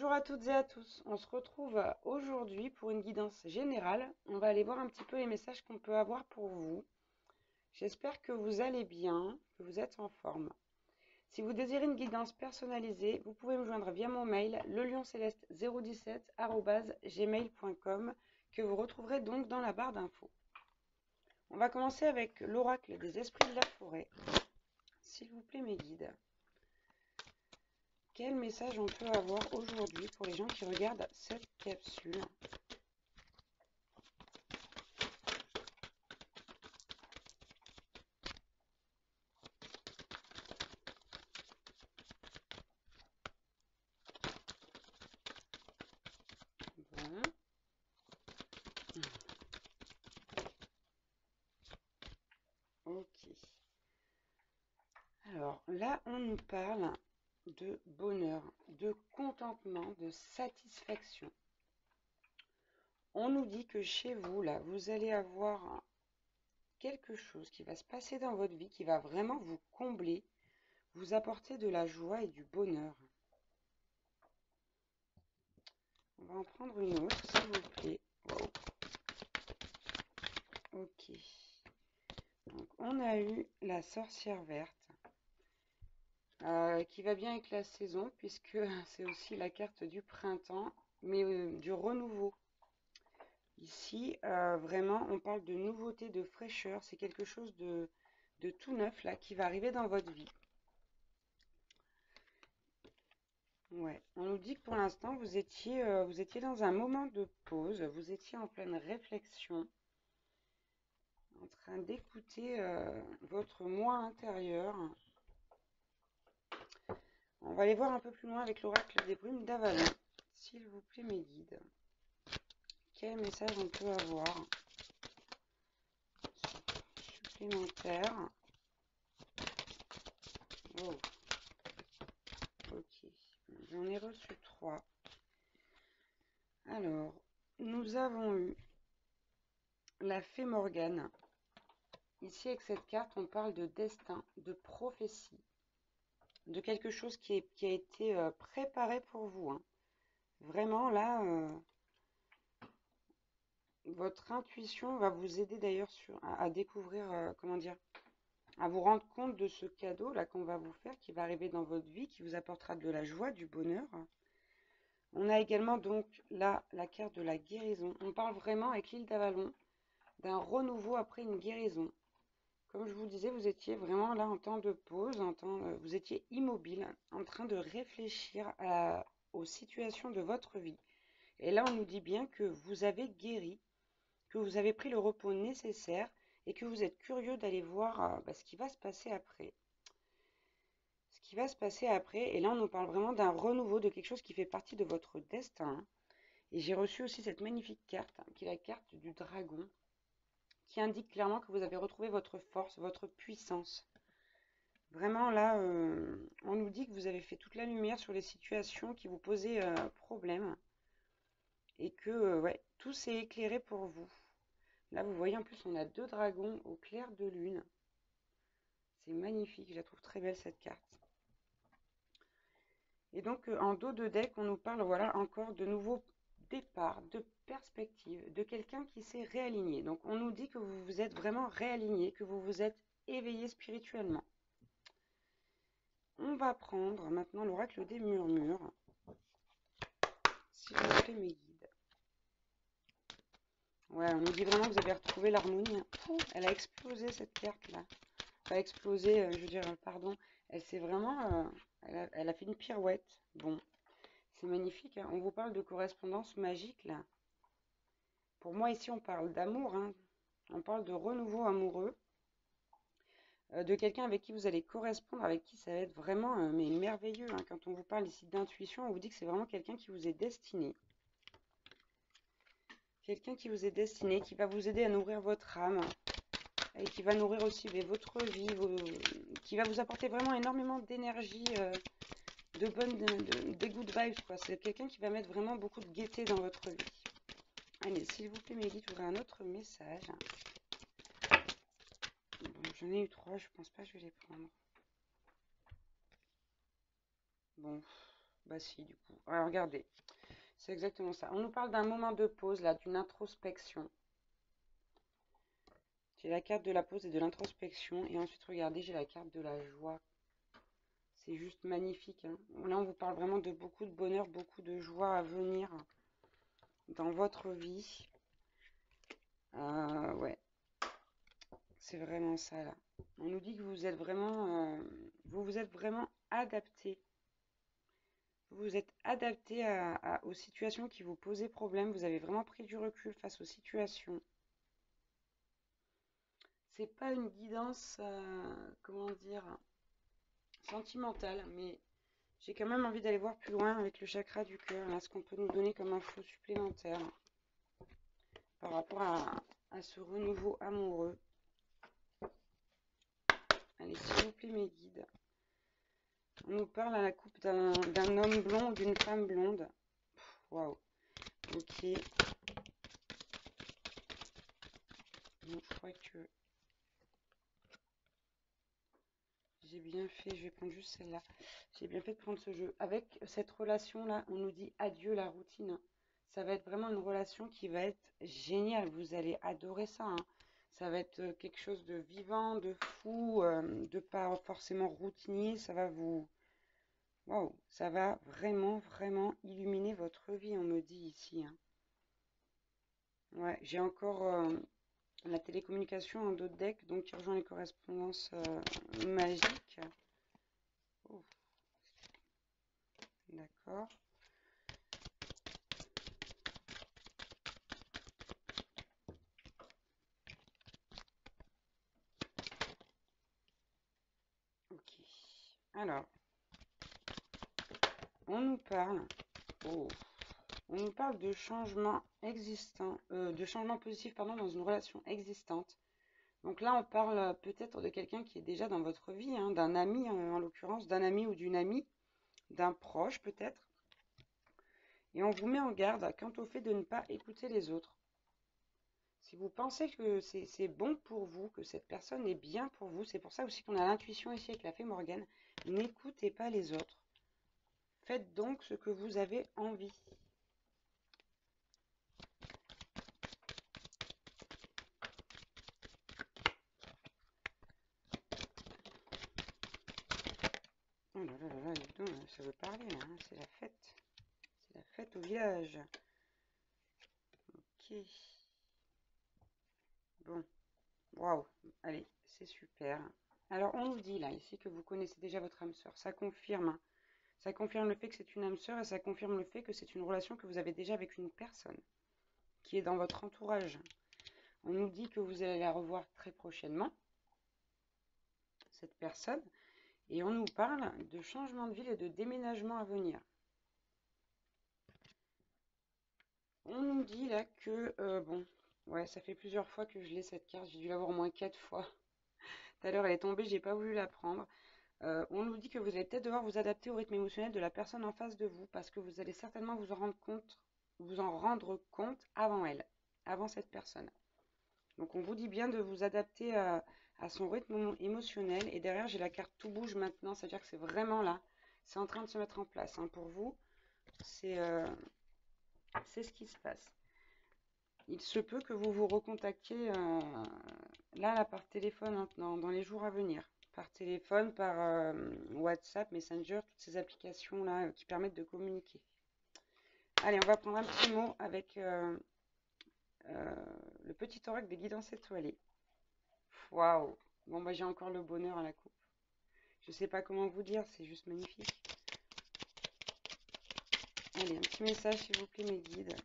Bonjour à toutes et à tous, on se retrouve aujourd'hui pour une guidance générale. On va aller voir un petit peu les messages qu'on peut avoir pour vous. J'espère que vous allez bien, que vous êtes en forme. Si vous désirez une guidance personnalisée, vous pouvez me joindre via mon mail lelioncéleste017@gmail.com que vous retrouverez donc dans la barre d'infos. On va commencer avec l'oracle des esprits de la forêt. S'il vous plaît mes guides. Quel message on peut avoir aujourd'hui pour les gens qui regardent cette capsule? Bon. Ok. Alors là, on nous parle de bonheur, de contentement, de satisfaction. On nous dit que chez vous, là, vous allez avoir quelque chose qui va se passer dans votre vie, qui va vraiment vous combler, vous apporter de la joie et du bonheur. On va en prendre une autre, s'il vous plaît. Wow. Ok. Donc, on a eu la sorcière verte, qui va bien avec la saison, puisque c'est aussi la carte du printemps, mais du renouveau. Ici, vraiment, on parle de nouveauté, de fraîcheur. C'est quelque chose de tout neuf, là, qui va arriver dans votre vie. Ouais. On nous dit que pour l'instant, vous étiez dans un moment de pause. Vous étiez en pleine réflexion, en train d'écouter votre moi intérieur. On va aller voir un peu plus loin avec l'oracle des brumes d'Avalon. S'il vous plaît, mes guides. Quel message on peut avoir supplémentaire? Oh. Ok. J'en ai reçu 3. Alors, nous avons eu la fée Morgane. Ici, avec cette carte, on parle de destin, de prophétie, de quelque chose qui a été préparé pour vous. Hein. Vraiment, là, votre intuition va vous aider d'ailleurs à découvrir, comment dire, à vous rendre compte de ce cadeau là qu'on va vous faire, qui va arriver dans votre vie, qui vous apportera de la joie, du bonheur. On a également donc là la carte de la guérison. On parle vraiment avec l'île d'Avalon d'un renouveau après une guérison. Comme je vous disais, vous étiez vraiment là en temps de pause, vous étiez immobile, en train de réfléchir aux situations de votre vie. Et là, on nous dit bien que vous avez guéri, que vous avez pris le repos nécessaire et que vous êtes curieux d'aller voir ce qui va se passer après. Ce qui va se passer après, et là, on nous parle vraiment d'un renouveau, de quelque chose qui fait partie de votre destin. Et j'ai reçu aussi cette magnifique carte, qui est la carte du dragon, qui indique clairement que vous avez retrouvé votre force, votre puissance. Vraiment, là, on nous dit que vous avez fait toute la lumière sur les situations qui vous posaient problème. Et que, ouais, tout s'est éclairé pour vous. Là, vous voyez, en plus, on a 2 dragons au clair de lune. C'est magnifique, je la trouve très belle, cette carte. Et donc, en dos de deck, on nous parle, voilà, encore de nouveaux départs, de perspectives, de quelqu'un qui s'est réaligné. Donc, on nous dit que vous vous êtes vraiment réaligné, que vous vous êtes éveillé spirituellement. On va prendre maintenant l'oracle des murmures. S'il vous plaît, mes guides. Ouais, on nous dit vraiment que vous avez retrouvé l'harmonie. Elle a explosé, cette carte-là. Pas explosé, je veux dire, pardon. Elle s'est vraiment... elle a fait une pirouette. Bon, c'est magnifique. Hein. On vous parle de correspondance magique, là. Pour moi, ici, on parle d'amour. Hein. On parle de renouveau amoureux. De quelqu'un avec qui vous allez correspondre, avec qui ça va être vraiment mais merveilleux. Hein. Quand on vous parle ici d'intuition, on vous dit que c'est vraiment quelqu'un qui vous est destiné. Quelqu'un qui vous est destiné, qui va vous aider à nourrir votre âme. Et qui va nourrir aussi votre vie, qui va vous apporter vraiment énormément d'énergie, des good vibes, quoi. C'est quelqu'un qui va mettre vraiment beaucoup de gaieté dans votre vie. Allez, s'il vous plaît, mes guides, j'aurai un autre message. Bon, j'en ai eu 3, je pense pas que je vais les prendre. Bon, Bah si, du coup. Alors, regardez, c'est exactement ça. On nous parle d'un moment de pause, là, d'une introspection. J'ai la carte de la pause et de l'introspection. Et ensuite, regardez, j'ai la carte de la joie. C'est juste magnifique, hein. Là, on vous parle vraiment de beaucoup de bonheur, beaucoup de joie à venir dans votre vie. Ouais, c'est vraiment ça, là. On nous dit que vous êtes vraiment, vous vous êtes vraiment adapté. Vous vous êtes adapté aux situations qui vous posaient problème. Vous avez vraiment pris du recul face aux situations. C'est pas une guidance, comment dire, sentimentale, mais j'ai quand même envie d'aller voir plus loin avec le chakra du cœur, là, ce qu'on peut nous donner comme info supplémentaire par rapport à ce renouveau amoureux. Allez, s'il vous plaît, mes guides. On nous parle à la coupe d'un homme blond ou d'une femme blonde. Waouh. Ok. Bon, je crois que j'ai bien fait. Je vais prendre juste celle-là. J'ai bien fait de prendre ce jeu. Avec cette relation-là, on nous dit adieu la routine. Ça va être vraiment une relation qui va être géniale. Vous allez adorer ça, hein. Ça va être quelque chose de vivant, de fou, de pas forcément routinier. Ça va vous... Waouh, ça va vraiment, vraiment illuminer votre vie, on me dit ici, hein. Ouais, j'ai encore la télécommunication en dos de deck, donc qui rejoint les correspondances magiques. Ouf, d'accord. Ok. Alors, on nous parle. Oh. On nous parle de changement existant, de changement positif, pardon, dans une relation existante. Donc là, on parle peut-être de quelqu'un qui est déjà dans votre vie, hein, d'un ami en l'occurrence, d'un ami ou d'une amie, d'un proche peut-être. Et on vous met en garde quant au fait de ne pas écouter les autres. Si vous pensez que c'est bon pour vous, que cette personne est bien pour vous, c'est pour ça aussi qu'on a l'intuition ici avec la fée Morgane, n'écoutez pas les autres. Faites donc ce que vous avez envie. Oh là là là là, dis donc, ça veut parler là, hein, c'est la fête. C'est la fête au village. Ok. Bon, waouh, allez, c'est super. Alors, on nous dit là, ici, que vous connaissez déjà votre âme sœur. Ça confirme, hein. Ça confirme le fait que c'est une âme sœur et ça confirme le fait que c'est une relation que vous avez déjà avec une personne qui est dans votre entourage. On nous dit que vous allez la revoir très prochainement, cette personne, et on nous parle de changement de ville et de déménagement à venir. On nous dit là que, bon, ouais, ça fait plusieurs fois que je l'ai cette carte, j'ai dû l'avoir au moins 4 fois. Tout à l'heure, elle est tombée, j'ai pas voulu la prendre. On nous dit que vous allez peut-être devoir vous adapter au rythme émotionnel de la personne en face de vous parce que vous allez certainement vous en rendre compte avant elle, avant cette personne. Donc on vous dit bien de vous adapter à son rythme émotionnel. Et derrière, j'ai la carte tout bouge maintenant, c'est-à-dire que c'est vraiment là, c'est en train de se mettre en place, hein. Pour vous, c'est ce qui se passe. Il se peut que vous vous recontactiez là, par téléphone maintenant, dans les jours à venir. Par téléphone, par WhatsApp, Messenger, toutes ces applications-là qui permettent de communiquer. Allez, on va prendre un petit mot avec le petit oracle des guidances étoilées. Waouh! Bon, bah, j'ai encore le bonheur à la coupe. Je sais pas comment vous dire, c'est juste magnifique. Allez, un petit message, s'il vous plaît, mes guides.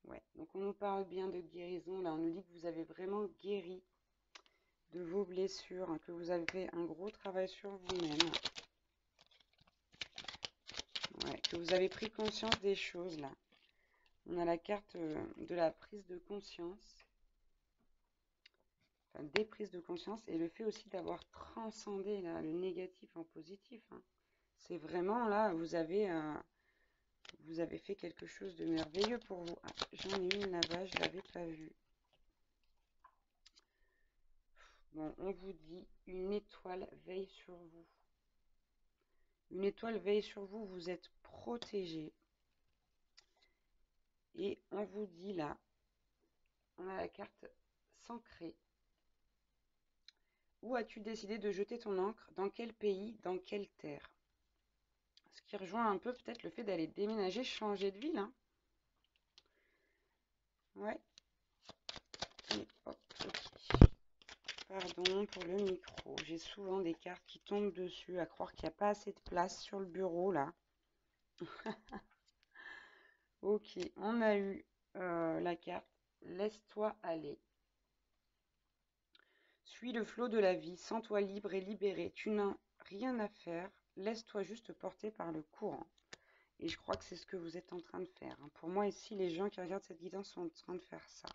Ouais, donc on nous parle bien de guérison. Là, on nous dit que vous avez vraiment guéri de vos blessures, hein, que vous avez fait un gros travail sur vous-même. Ouais, que vous avez pris conscience des choses, là. On a la carte de la prise de conscience. Enfin, des prises de conscience. Et le fait aussi d'avoir transcendé là, le négatif en positif, hein. C'est vraiment là, vous avez fait quelque chose de merveilleux pour vous. Ah, j'en ai une là-bas, je ne l'avais pas vue. Bon, on vous dit, une étoile veille sur vous. Une étoile veille sur vous, vous êtes protégé. Et on vous dit là, on a la carte s'ancrer. Où as-tu décidé de jeter ton encre? Dans quel pays? Dans quelle terre? Ce qui rejoint un peu peut-être le fait d'aller déménager, changer de ville, hein. Ouais. Et hop, ok. Pardon pour le micro. J'ai souvent des cartes qui tombent dessus, à croire qu'il n'y a pas assez de place sur le bureau là. Ok, on a eu la carte Laisse-toi aller. Suis le flot de la vie, sens-toi libre et libéré. Tu n'as rien à faire. Laisse-toi juste porter par le courant. Et je crois que c'est ce que vous êtes en train de faire, hein. Pour moi, ici, les gens qui regardent cette guidance sont en train de faire ça.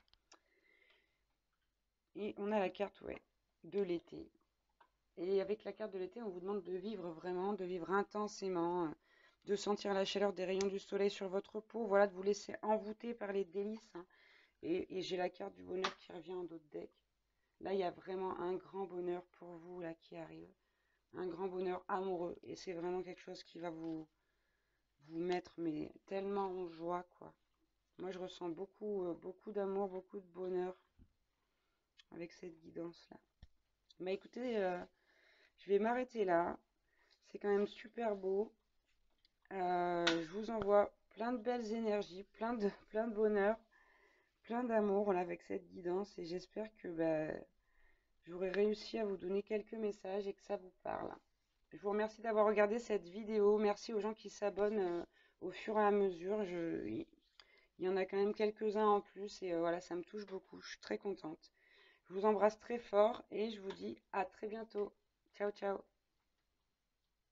Et on a la carte, ouais, de l'été. Et avec la carte de l'été, on vous demande de vivre vraiment, de vivre intensément, de sentir la chaleur des rayons du soleil sur votre peau, voilà, de vous laisser envoûter par les délices, hein. Et j'ai la carte du bonheur qui revient en dos de deck. Là, il y a vraiment un grand bonheur pour vous là qui arrive, un grand bonheur amoureux. Et c'est vraiment quelque chose qui va vous mettre mais tellement en joie, quoi. Moi, je ressens beaucoup, beaucoup d'amour, beaucoup de bonheur avec cette guidance-là. Bah écoutez, je vais m'arrêter là. C'est quand même super beau. Je vous envoie plein de belles énergies, plein de bonheur, plein d'amour là, avec cette guidance. Et j'espère que bah, j'aurai réussi à vous donner quelques messages et que ça vous parle. Je vous remercie d'avoir regardé cette vidéo. Merci aux gens qui s'abonnent au fur et à mesure. Il y en a quand même quelques-uns en plus et voilà, ça me touche beaucoup. Je suis très contente. Je vous embrasse très fort et je vous dis à très bientôt. Ciao, ciao.